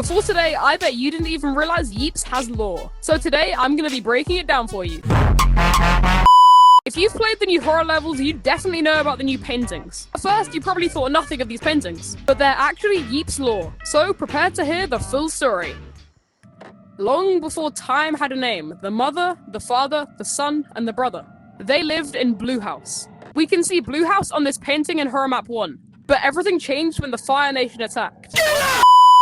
Before today, I bet you didn't even realize Yeeps has lore. So today, I'm gonna be breaking it down for you. If you've played the new horror levels, you definitely know about the new paintings. At first, you probably thought nothing of these paintings, but they're actually Yeeps lore, so prepare to hear the full story. Long before time had a name, the mother, the father, the son, and the brother, they lived in Blue House. We can see Blue House on this painting in Horror Map 1, but everything changed when the Fire Nation attacked.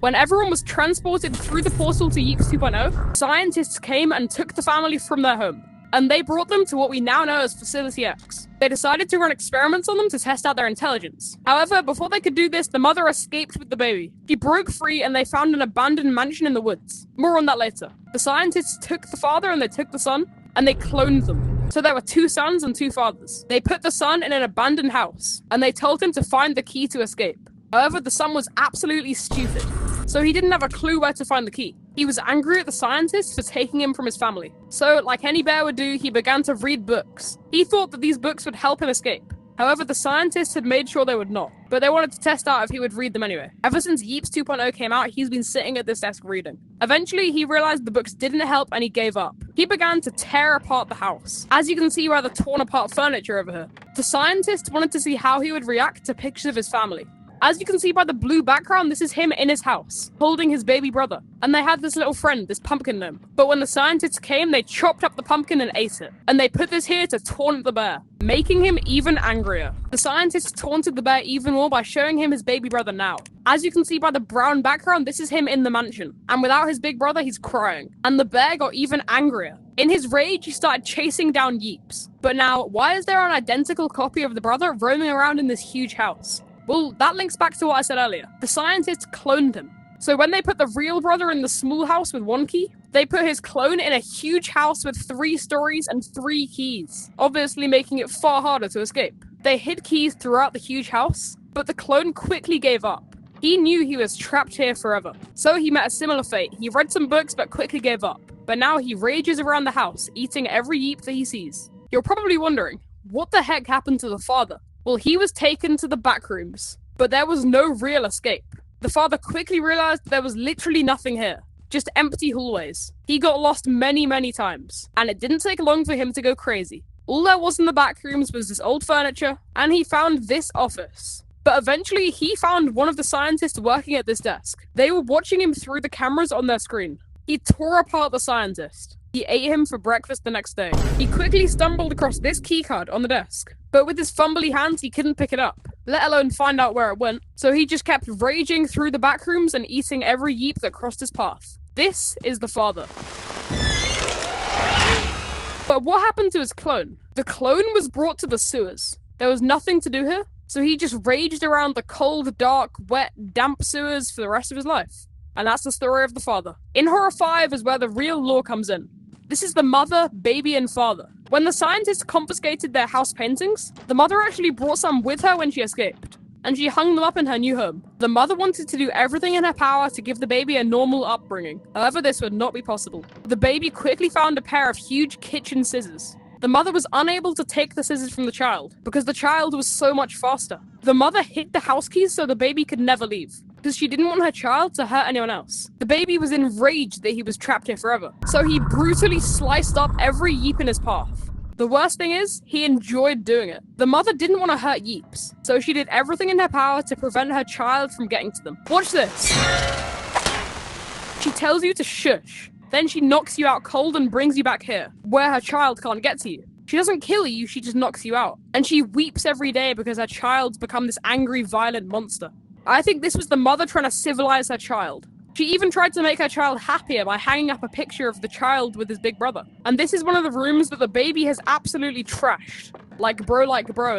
When everyone was transported through the portal to Yeeps 2.0, scientists came and took the family from their home, and they brought them to what we now know as Facility X. They decided to run experiments on them to test out their intelligence. However, before they could do this, the mother escaped with the baby. She broke free and they found an abandoned mansion in the woods. More on that later. The scientists took the father and they took the son, and they cloned them. So there were 2 sons and 2 fathers. They put the son in an abandoned house, and they told him to find the key to escape. However, the son was absolutely stupid, so he didn't have a clue where to find the key. He was angry at the scientists for taking him from his family. So, like any bear would do, he began to read books. He thought that these books would help him escape. However, the scientists had made sure they would not, but they wanted to test out if he would read them anyway. Ever since Yeeps 2.0 came out, he's been sitting at this desk reading. Eventually, he realized the books didn't help and he gave up. He began to tear apart the house, as you can see by the torn apart furniture over here. The scientists wanted to see how he would react to pictures of his family. As you can see by the blue background, this is him in his house, holding his baby brother. And they had this little friend, this pumpkin gnome. But when the scientists came, they chopped up the pumpkin and ate it. And they put this here to taunt the bear, making him even angrier. The scientists taunted the bear even more by showing him his baby brother now. As you can see by the brown background, this is him in the mansion. And without his big brother, he's crying. And the bear got even angrier. In his rage, he started chasing down Yeeps. But now, why is there an identical copy of the brother roaming around in this huge house? Well, that links back to what I said earlier. The scientists cloned him. So when they put the real brother in the small house with 1 key, they put his clone in a huge house with 3 stories and 3 keys, obviously making it far harder to escape. They hid keys throughout the huge house, but the clone quickly gave up. He knew he was trapped here forever. So he met a similar fate. He read some books but quickly gave up. But now he rages around the house, eating every Yeep that he sees. You're probably wondering, what the heck happened to the father? Well, he was taken to the back rooms, but there was no real escape. The father quickly realized there was literally nothing here, just empty hallways. He got lost many times, and it didn't take long for him to go crazy. All there was in the back rooms was this old furniture, and he found this office. But eventually, he found one of the scientists working at this desk. They were watching him through the cameras on their screen. He tore apart the scientist. He ate him for breakfast the next day. He quickly stumbled across this keycard on the desk, but with his fumbly hands, he couldn't pick it up, let alone find out where it went. So he just kept raging through the back rooms and eating every Yeep that crossed his path. This is the father. But what happened to his clone? The clone was brought to the sewers. There was nothing to do here, so he just raged around the cold, dark, wet, damp sewers for the rest of his life. And that's the story of the father. In Horror 5 is where the real lore comes in. This is the mother, baby, and father. When the scientists confiscated their house paintings, the mother actually brought some with her when she escaped, and she hung them up in her new home. The mother wanted to do everything in her power to give the baby a normal upbringing. However, this would not be possible. The baby quickly found a pair of huge kitchen scissors. The mother was unable to take the scissors from the child, because the child was so much faster. The mother hid the house keys so the baby could never leave, because she didn't want her child to hurt anyone else. The baby was enraged that he was trapped here forever, so he brutally sliced up every Yeep in his path. The worst thing is, he enjoyed doing it. The mother didn't want to hurt Yeeps, so she did everything in her power to prevent her child from getting to them. Watch this. She tells you to shush. Then she knocks you out cold and brings you back here, where her child can't get to you. She doesn't kill you, she just knocks you out. And she weeps every day because her child's become this angry, violent monster. I think this was the mother trying to civilize her child. She even tried to make her child happier by hanging up a picture of the child with his big brother. And this is one of the rooms that the baby has absolutely trashed. Like bro,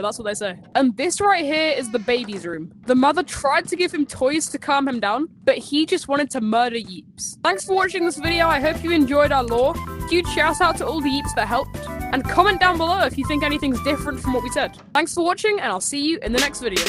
that's what they say. And this right here is the baby's room. The mother tried to give him toys to calm him down, but he just wanted to murder Yeeps. Thanks for watching this video, I hope you enjoyed our lore. Huge shout out to all the Yeeps that helped. And comment down below if you think anything's different from what we said. Thanks for watching, and I'll see you in the next video.